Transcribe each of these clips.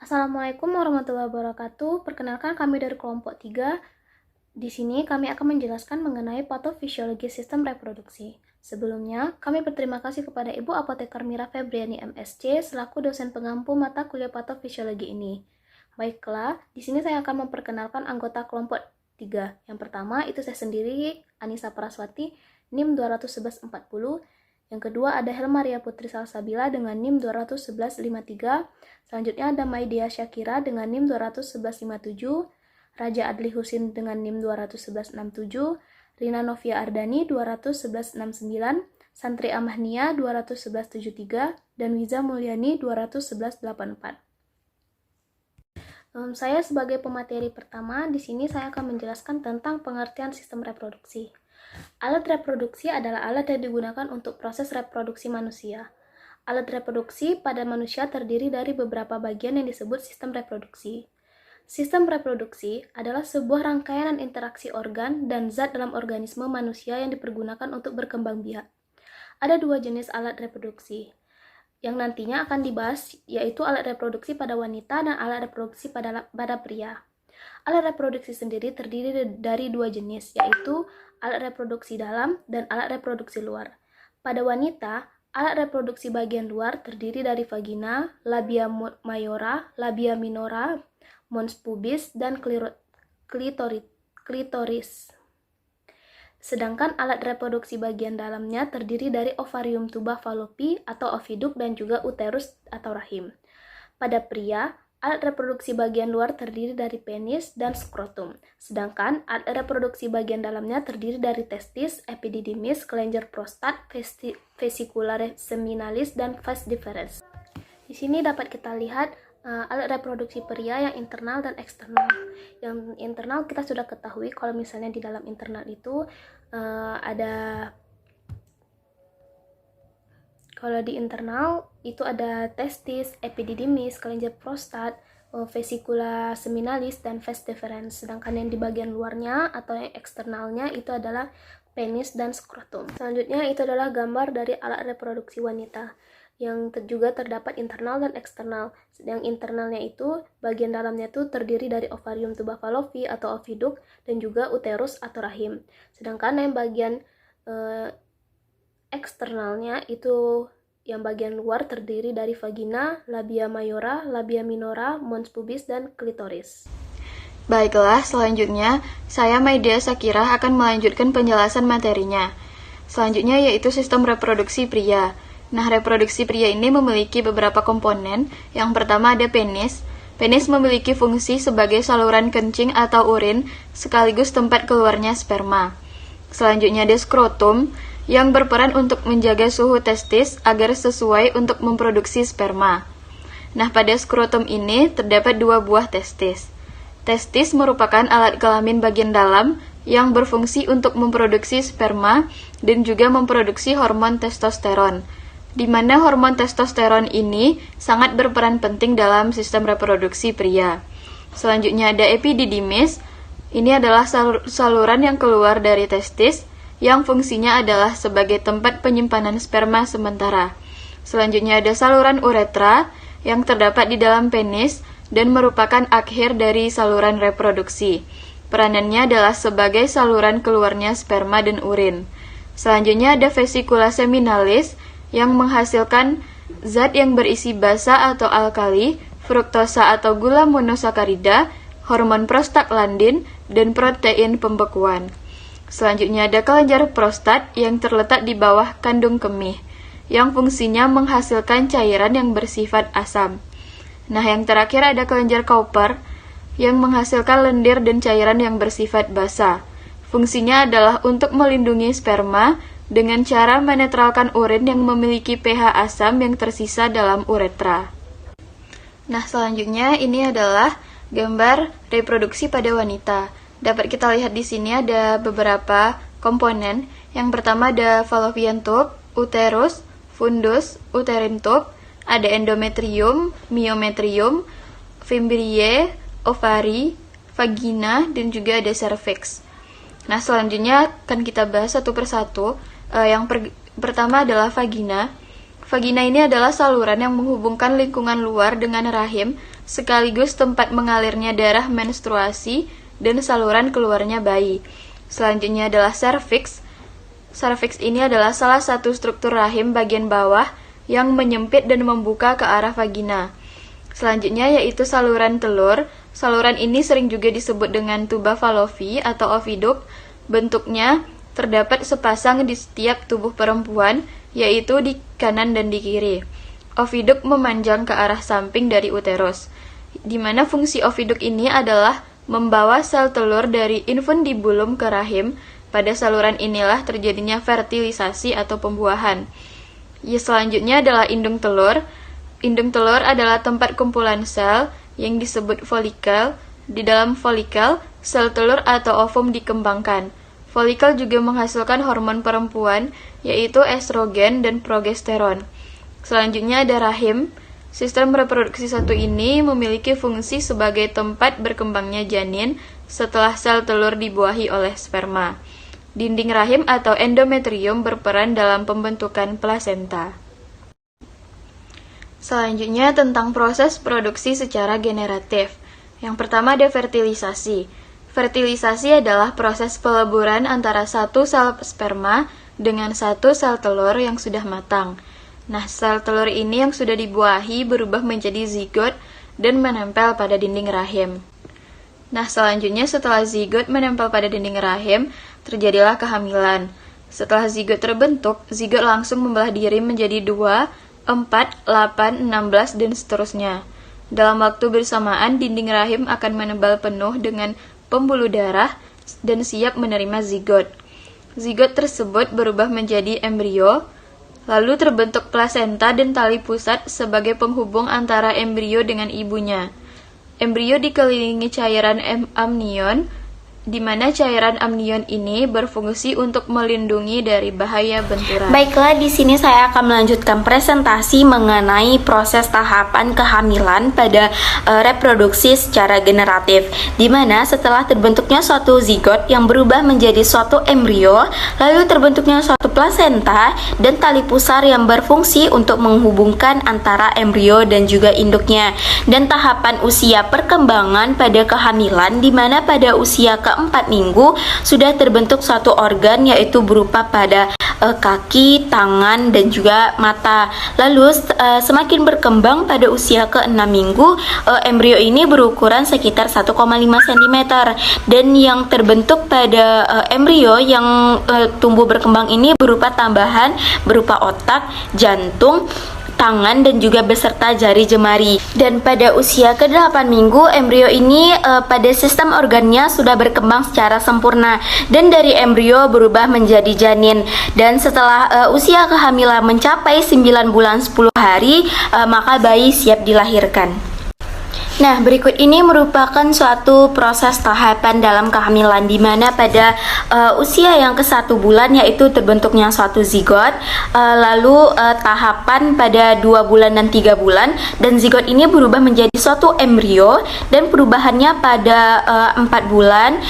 Assalamualaikum warahmatullahi wabarakatuh. Perkenalkan kami dari kelompok 3. Di sini kami akan menjelaskan mengenai patofisiologi sistem reproduksi. Sebelumnya, kami berterima kasih kepada Ibu Apoteker Mira Febriani MSc selaku dosen pengampu mata kuliah patofisiologi ini. Baiklah, di sini saya akan memperkenalkan anggota kelompok 3. Yang pertama itu saya sendiri, Anissa Praswati, NIM 21140. Yang kedua ada Helmaria Putri Salsabila dengan NIM 21153. Selanjutnya ada Maidia Syakira dengan NIM 21157. Raja Adli Husin dengan NIM 21167. Rina Novia Ardani 21169. Santri Amahnia 21173. Dan Wiza Mulyani 21184. Saya sebagai pemateri pertama, di sini saya akan menjelaskan tentang pengertian sistem reproduksi. Alat reproduksi adalah alat yang digunakan untuk proses reproduksi manusia. Alat reproduksi pada manusia terdiri dari beberapa bagian yang disebut sistem reproduksi. Sistem reproduksi adalah sebuah rangkaian interaksi organ dan zat dalam organisme manusia yang dipergunakan untuk berkembang biak. Ada dua jenis alat reproduksi yang nantinya akan dibahas, yaitu alat reproduksi pada wanita dan alat reproduksi pada pria. Alat reproduksi sendiri terdiri dari dua jenis, yaitu alat reproduksi dalam dan alat reproduksi luar. Pada wanita, alat reproduksi bagian luar terdiri dari vagina, labia mayora, labia minora, mons pubis, dan klitoris. Sedangkan alat reproduksi bagian dalamnya terdiri dari ovarium tuba fallopi atau oviduk dan juga uterus atau rahim. Pada pria, alat reproduksi bagian luar terdiri dari penis dan skrotum, sedangkan alat reproduksi bagian dalamnya terdiri dari testis, epididymis, kelenjar prostat, vesicula seminalis, dan vas deferens. Di sini dapat kita lihat alat reproduksi pria yang internal dan eksternal. Yang internal kita sudah ketahui kalau misalnya di dalam internal itu kalau di internal itu ada testis, epididymis, kelenjar prostat, vesicula seminalis, dan vas deferens. Sedangkan yang di bagian luarnya atau yang eksternalnya itu adalah penis dan skrotum. Selanjutnya itu adalah gambar dari alat reproduksi wanita yang juga terdapat internal dan eksternal. Yang internalnya itu bagian dalamnya itu terdiri dari ovarium tuba fallopi atau oviduk dan juga uterus atau rahim. Sedangkan yang bagian eksternalnya itu yang bagian luar terdiri dari vagina, labia mayora, labia minora, mons pubis, dan klitoris. Baiklah, selanjutnya saya Maidia Syakira akan melanjutkan penjelasan materinya. Selanjutnya yaitu sistem reproduksi pria. Nah, reproduksi pria ini memiliki beberapa komponen. Yang pertama ada penis. Penis memiliki fungsi sebagai saluran kencing atau urin sekaligus tempat keluarnya sperma. Selanjutnya ada skrotum yang berperan untuk menjaga suhu testis agar sesuai untuk memproduksi sperma. Nah, pada skrotum ini terdapat dua buah testis. Testis merupakan alat kelamin bagian dalam yang berfungsi untuk memproduksi sperma dan juga memproduksi hormon testosteron, di mana hormon testosteron ini sangat berperan penting dalam sistem reproduksi pria. Selanjutnya ada epididymis. Ini adalah saluran yang keluar dari testis yang fungsinya adalah sebagai tempat penyimpanan sperma sementara. Selanjutnya ada saluran uretra yang terdapat di dalam penis dan merupakan akhir dari saluran reproduksi. Peranannya adalah sebagai saluran keluarnya sperma dan urin. Selanjutnya ada vesicula seminalis yang menghasilkan zat yang berisi basa atau alkali, fruktosa atau gula monosakarida, hormon prostaglandin, dan protein pembekuan. Selanjutnya ada kelenjar prostat yang terletak di bawah kandung kemih, yang fungsinya menghasilkan cairan yang bersifat asam. Nah, yang terakhir ada kelenjar Cowper yang menghasilkan lendir dan cairan yang bersifat basa. Fungsinya adalah untuk melindungi sperma dengan cara menetralkan urin yang memiliki pH asam yang tersisa dalam uretra. Nah, selanjutnya ini adalah gambar reproduksi pada wanita. Dapat kita lihat di sini ada beberapa komponen. Yang pertama ada fallopian tube, uterus, fundus, uterine tube, ada endometrium, myometrium, fimbriae, ovari, vagina, dan juga ada cervix. Nah, selanjutnya akan kita bahas satu persatu. Yang pertama adalah vagina. Vagina ini adalah saluran yang menghubungkan lingkungan luar dengan rahim sekaligus tempat mengalirnya darah menstruasi dan saluran keluarnya bayi. Selanjutnya adalah serviks. Serviks ini adalah salah satu struktur rahim bagian bawah yang menyempit dan membuka ke arah vagina. Selanjutnya yaitu saluran telur. Saluran ini sering juga disebut dengan tuba Fallopi atau oviduk. Bentuknya terdapat sepasang di setiap tubuh perempuan, yaitu di kanan dan di kiri. Oviduk memanjang ke arah samping dari uterus, di mana fungsi oviduk ini adalah membawa sel telur dari infundibulum ke rahim. Pada saluran inilah terjadinya fertilisasi atau pembuahan. Selanjutnya adalah indung telur. Indung telur adalah tempat kumpulan sel yang disebut folikel. Di dalam folikel, sel telur atau ovum dikembangkan. Folikel juga menghasilkan hormon perempuan, yaitu estrogen dan progesteron. Selanjutnya ada rahim. Sistem reproduksi satu ini memiliki fungsi sebagai tempat berkembangnya janin setelah sel telur dibuahi oleh sperma. Dinding rahim atau endometrium berperan dalam pembentukan plasenta. Selanjutnya tentang proses produksi secara generatif. Yang pertama ada fertilisasi. Fertilisasi adalah proses peleburan antara satu sel sperma dengan satu sel telur yang sudah matang. Nah, sel telur ini yang sudah dibuahi berubah menjadi zigot dan menempel pada dinding rahim. Nah, selanjutnya setelah zigot menempel pada dinding rahim, terjadilah kehamilan. Setelah zigot terbentuk, zigot langsung membelah diri menjadi 2, 4, 8, 16, dan seterusnya. Dalam waktu bersamaan, dinding rahim akan menebal penuh dengan pembuluh darah dan siap menerima zigot. Zigot tersebut berubah menjadi embrio, lalu terbentuk plasenta dan tali pusat sebagai penghubung antara embrio dengan ibunya. Embrio dikelilingi cairan amnion, di mana cairan amnion ini berfungsi untuk melindungi dari bahaya benturan. Baiklah, di sini saya akan melanjutkan presentasi mengenai proses tahapan kehamilan pada reproduksi secara generatif, di mana setelah terbentuknya suatu zigot yang berubah menjadi suatu embrio, lalu terbentuknya suatu plasenta dan tali pusar yang berfungsi untuk menghubungkan antara embrio dan juga induknya, dan tahapan usia perkembangan pada kehamilan, di mana pada usia ke 4 minggu sudah terbentuk suatu organ, yaitu berupa pada kaki, tangan, dan juga mata. Lalu semakin berkembang pada usia ke 6 minggu, embrio ini berukuran sekitar 1,5 cm, dan yang terbentuk pada embrio yang tumbuh berkembang ini berupa tambahan berupa otak, jantung, tangan, dan juga beserta jari jemari. Dan pada usia ke-8 minggu, embrio ini pada sistem organnya sudah berkembang secara sempurna, dan dari embrio berubah menjadi janin. Dan setelah usia kehamilan mencapai 9 bulan 10 hari, maka bayi siap dilahirkan. Nah, berikut ini merupakan suatu proses tahapan dalam kehamilan, di mana pada usia yang ke-1 bulan yaitu terbentuknya suatu zigot, lalu tahapan pada 2 bulan dan 3 bulan, dan zigot ini berubah menjadi suatu embrio, dan perubahannya pada 4 bulan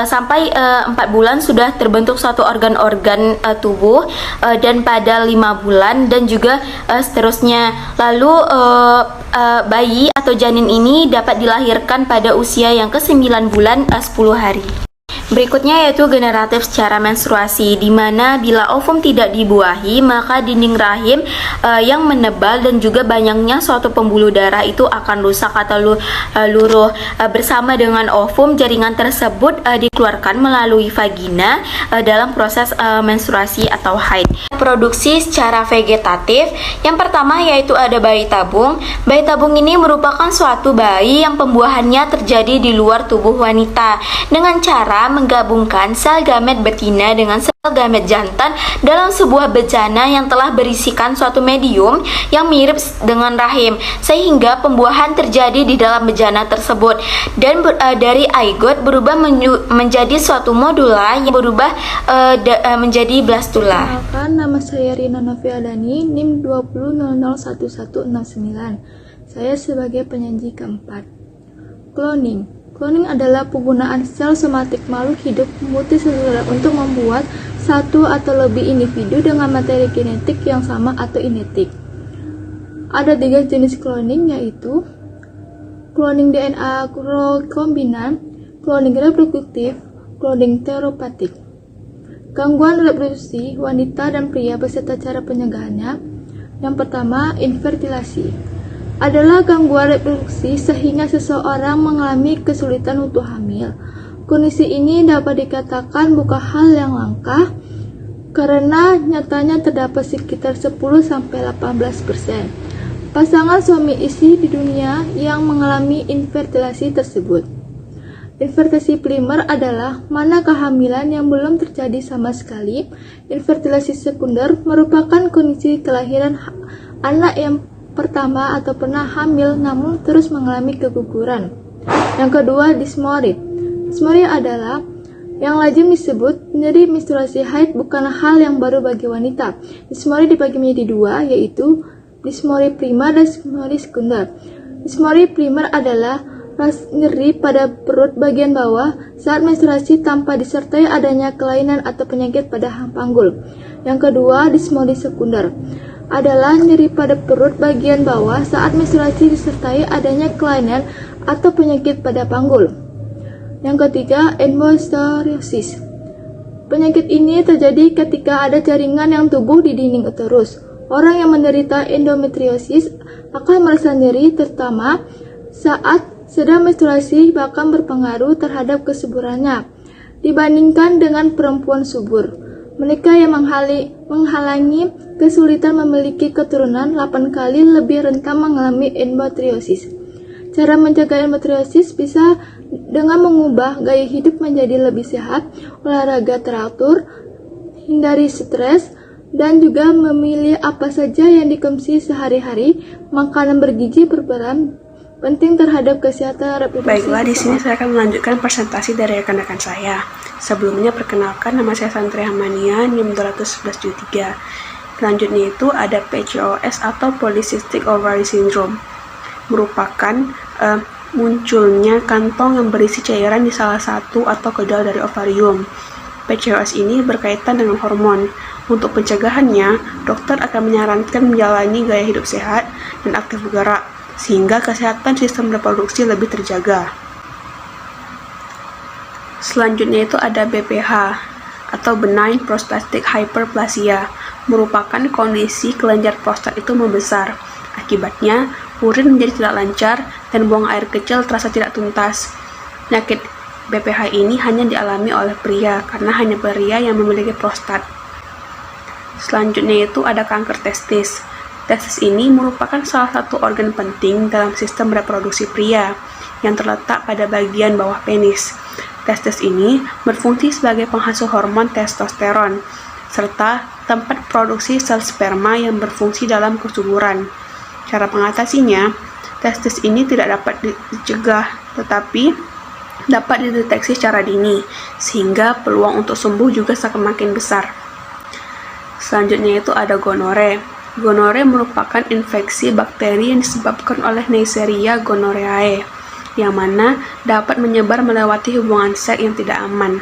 sampai 4 bulan sudah terbentuk suatu organ-organ tubuh, dan pada 5 bulan dan juga seterusnya. Lalu bayi atau janin ini dapat dilahirkan pada usia yang ke-9 bulan 10 hari. Berikutnya yaitu generatif secara menstruasi, di mana bila ovum tidak dibuahi, maka dinding rahim yang menebal dan juga banyaknya suatu pembuluh darah itu akan rusak atau luruh. Bersama dengan ovum, jaringan tersebut dikeluarkan melalui vagina dalam proses menstruasi atau haid. Produksi secara vegetatif, yang pertama yaitu ada bayi tabung. Bayi tabung ini merupakan suatu bayi yang pembuahannya terjadi di luar tubuh wanita dengan cara menggabungkan sel gamet betina dengan sel gamet jantan dalam sebuah bejana yang telah berisikan suatu medium yang mirip dengan rahim, sehingga pembuahan terjadi di dalam bejana tersebut. Dan dari zygote berubah menjadi suatu modula yang berubah menjadi blastula. Perkenalkan, nama saya Rina Noviadani, NIM 2000111169. Saya sebagai penyaji keempat. Cloning. Cloning adalah penggunaan sel somatik makhluk hidup multiseluler untuk membuat satu atau lebih individu dengan materi genetik yang sama atau inetik. Ada 3 jenis cloning, yaitu cloning DNA rekombinan, cloning reproduktif, cloning terapetik. Gangguan reproduksi wanita dan pria beserta cara pencegahannya. Yang pertama, infertilasi. Adalah gangguan reproduksi sehingga seseorang mengalami kesulitan untuk hamil. Kondisi ini dapat dikatakan bukan hal yang langka karena nyatanya terdapat sekitar 10-18% pasangan suami istri di dunia yang mengalami infertilasi tersebut. Infertilasi primer adalah mana kehamilan yang belum terjadi sama sekali. Infertilasi sekunder merupakan kondisi kelahiran anak yang pertama atau pernah hamil namun terus mengalami keguguran. Yang kedua, dismorphia. Dismorphia adalah yang lazim disebut nyeri menstruasi haid, bukanlah hal yang baru bagi wanita. Dismorphia dibagi menjadi dua, yaitu dismorphia primer dan dismorphia sekunder. Dismorphia primer adalah nyeri pada perut bagian bawah saat menstruasi tanpa disertai adanya kelainan atau penyakit pada panggul. Yang kedua, dismorphia sekunder adalah nyeri pada perut bagian bawah saat menstruasi disertai adanya kelainan atau penyakit pada panggul. Yang ketiga, endometriosis. Penyakit ini terjadi ketika ada jaringan yang tumbuh di dinding uterus. Orang yang menderita endometriosis akan merasa nyeri terutama saat sedang menstruasi, bahkan berpengaruh terhadap kesuburannya dibandingkan dengan perempuan subur. Mereka yang menghalangi kesulitan memiliki keturunan 8 kali lebih rentan mengalami endometriosis. Cara mencegah endometriosis bisa dengan mengubah gaya hidup menjadi lebih sehat, olahraga teratur, hindari stres, dan juga memilih apa saja yang dikonsumsi sehari-hari. Makanan bergizi berperan penting terhadap kesehatan reproduksi. Baiklah, di sini saya akan melanjutkan presentasi dari rekan-rekan saya. Sebelumnya perkenalkan, nama saya Santri Hamania, NIM 21173. Selanjutnya itu ada PCOS atau Polycystic Ovary Syndrome. Merupakan munculnya kantong yang berisi cairan di salah satu atau kedua dari ovarium. PCOS ini berkaitan dengan hormon. Untuk pencegahannya, dokter akan menyarankan menjalani gaya hidup sehat dan aktif bergerak, sehingga kesehatan sistem reproduksi lebih terjaga. Selanjutnya itu ada BPH atau Benign Prostatic Hyperplasia, merupakan kondisi kelenjar prostat itu membesar. Akibatnya, urin menjadi tidak lancar dan buang air kecil terasa tidak tuntas. Penyakit BPH ini hanya dialami oleh pria karena hanya pria yang memiliki prostat. Selanjutnya itu ada kanker testis. Testis ini merupakan salah satu organ penting dalam sistem reproduksi pria yang terletak pada bagian bawah penis. Testis ini berfungsi sebagai penghasil hormon testosteron serta tempat produksi sel sperma yang berfungsi dalam kesuburan. Cara mengatasinya, testis ini tidak dapat dicegah tetapi dapat dideteksi secara dini sehingga peluang untuk sembuh juga semakin besar. Selanjutnya itu ada gonore. Gonore merupakan infeksi bakteri yang disebabkan oleh Neisseria gonorrhoeae, yang mana dapat menyebar melewati hubungan seks yang tidak aman.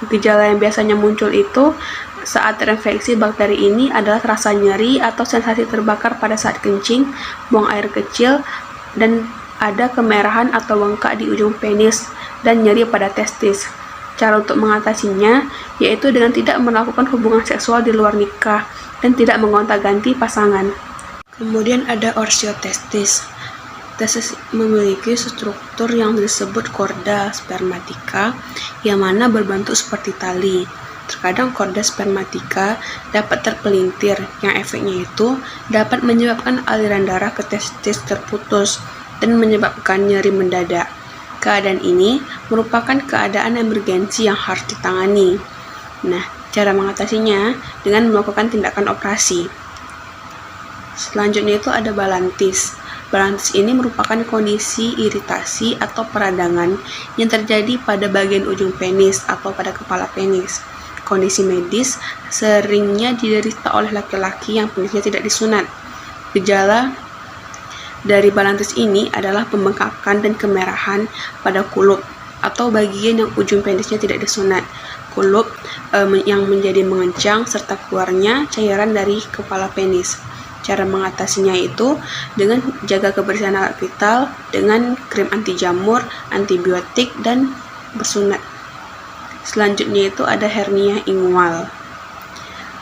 Gejala yang biasanya muncul itu saat terinfeksi bakteri ini adalah rasa nyeri atau sensasi terbakar pada saat kencing, buang air kecil, dan ada kemerahan atau bengkak di ujung penis dan nyeri pada testis. Cara untuk mengatasinya yaitu dengan tidak melakukan hubungan seksual di luar nikah dan tidak mengonta-ganti pasangan. Kemudian ada orsiotestis. Testis memiliki struktur yang disebut chorda spermatica yang mana berbentuk seperti tali. Terkadang chorda spermatica dapat terpelintir yang efeknya itu dapat menyebabkan aliran darah ke testis terputus dan menyebabkan nyeri mendadak. Keadaan ini merupakan keadaan emergensi yang harus ditangani. Nah, cara mengatasinya dengan melakukan tindakan operasi. Selanjutnya itu ada balantis. Balantis ini merupakan kondisi iritasi atau peradangan yang terjadi pada bagian ujung penis atau pada kepala penis. Kondisi medis seringnya diderita oleh laki-laki yang penisnya tidak disunat. Gejala dari balantis ini adalah pembengkakan dan kemerahan pada kulup atau bagian yang ujung penisnya tidak disunat. Kulup yang menjadi mengencang serta keluarnya cairan dari kepala penis. Cara mengatasinya itu dengan jaga kebersihan alat vital, dengan krim anti jamur, antibiotik, dan bersunat. Selanjutnya itu ada hernia ingual.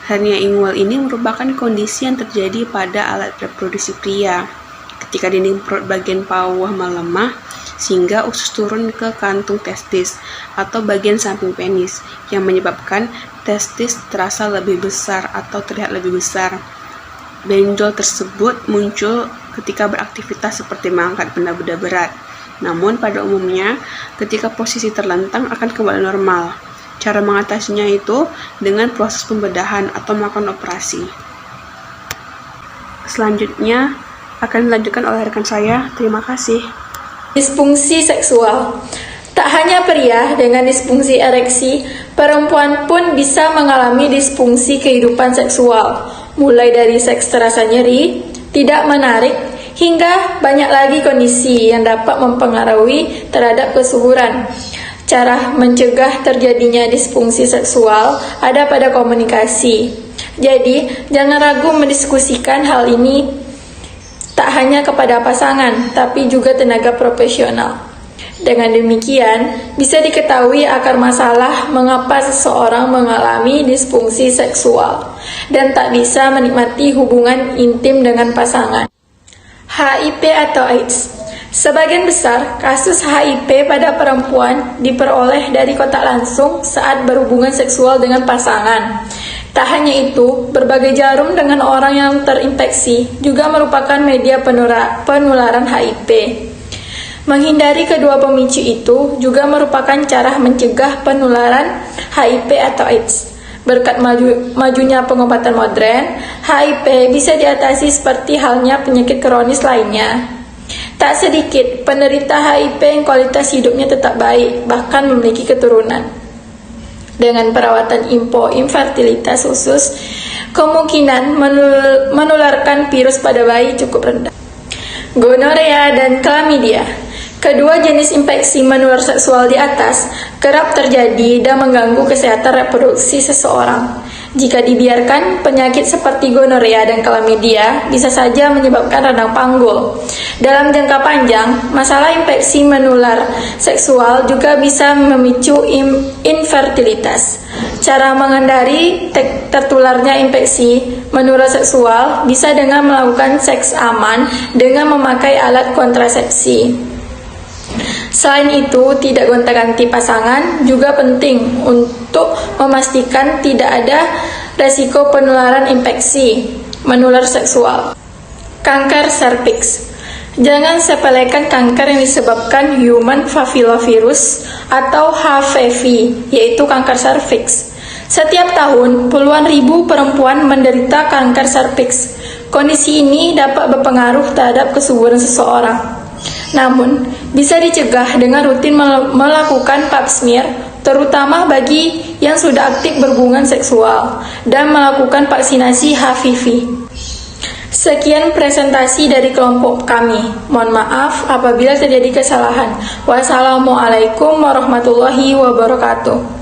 Hernia ingual ini merupakan kondisi yang terjadi pada alat reproduksi pria ketika dinding perut bagian bawah melemah sehingga usus turun ke kantung testis atau bagian samping penis yang menyebabkan testis terasa lebih besar atau terlihat lebih besar. Benjol tersebut muncul ketika beraktivitas seperti mengangkat benda-benda berat. Namun pada umumnya ketika posisi terlentang akan kembali normal. Cara mengatasinya itu dengan proses pembedahan atau melakukan operasi. Selanjutnya akan dilanjutkan oleh rekan saya. Terima kasih. Disfungsi seksual. Tak hanya pria dengan disfungsi ereksi, perempuan pun bisa mengalami disfungsi kehidupan seksual, mulai dari seks terasa nyeri, tidak menarik, hingga banyak lagi kondisi yang dapat mempengaruhi terhadap kesuburan. Cara mencegah terjadinya disfungsi seksual ada pada komunikasi. Jadi, jangan ragu mendiskusikan hal ini tak hanya kepada pasangan, tapi juga tenaga profesional. Dengan demikian, bisa diketahui akar masalah mengapa seseorang mengalami disfungsi seksual dan tak bisa menikmati hubungan intim dengan pasangan. HIV atau AIDS. Sebagian besar kasus HIV pada perempuan diperoleh dari kontak langsung saat berhubungan seksual dengan pasangan. Tak hanya itu, berbagai jarum dengan orang yang terinfeksi juga merupakan media penularan HIV. Menghindari kedua pemicu itu juga merupakan cara mencegah penularan HIV atau AIDS. Berkat majunya pengobatan modern, HIV bisa diatasi seperti halnya penyakit kronis lainnya. Tak sedikit penderita HIV yang kualitas hidupnya tetap baik, bahkan memiliki keturunan. Dengan perawatan infertilitas khusus, kemungkinan menularkan virus pada bayi cukup rendah. Gonorea dan Chlamydia. Kedua jenis infeksi menular seksual di atas kerap terjadi dan mengganggu kesehatan reproduksi seseorang. Jika dibiarkan, penyakit seperti gonorea dan chlamydia bisa saja menyebabkan radang panggul. Dalam jangka panjang, masalah infeksi menular seksual juga bisa memicu infertilitas. Cara menghindari tertularnya infeksi menular seksual bisa dengan melakukan seks aman dengan memakai alat kontrasepsi. Selain itu, tidak gonta-ganti pasangan juga penting untuk memastikan tidak ada resiko penularan infeksi menular seksual. Kanker serviks. Jangan sepelekan kanker yang disebabkan human papillovirus atau HPV, yaitu kanker serviks. Setiap tahun, puluhan ribu perempuan menderita kanker serviks. Kondisi ini dapat berpengaruh terhadap kesuburan seseorang. Namun, bisa dicegah dengan rutin melakukan pap smear, terutama bagi yang sudah aktif berhubungan seksual, dan melakukan vaksinasi HPV. Sekian presentasi dari kelompok kami. Mohon maaf apabila terjadi kesalahan. Wassalamualaikum warahmatullahi wabarakatuh.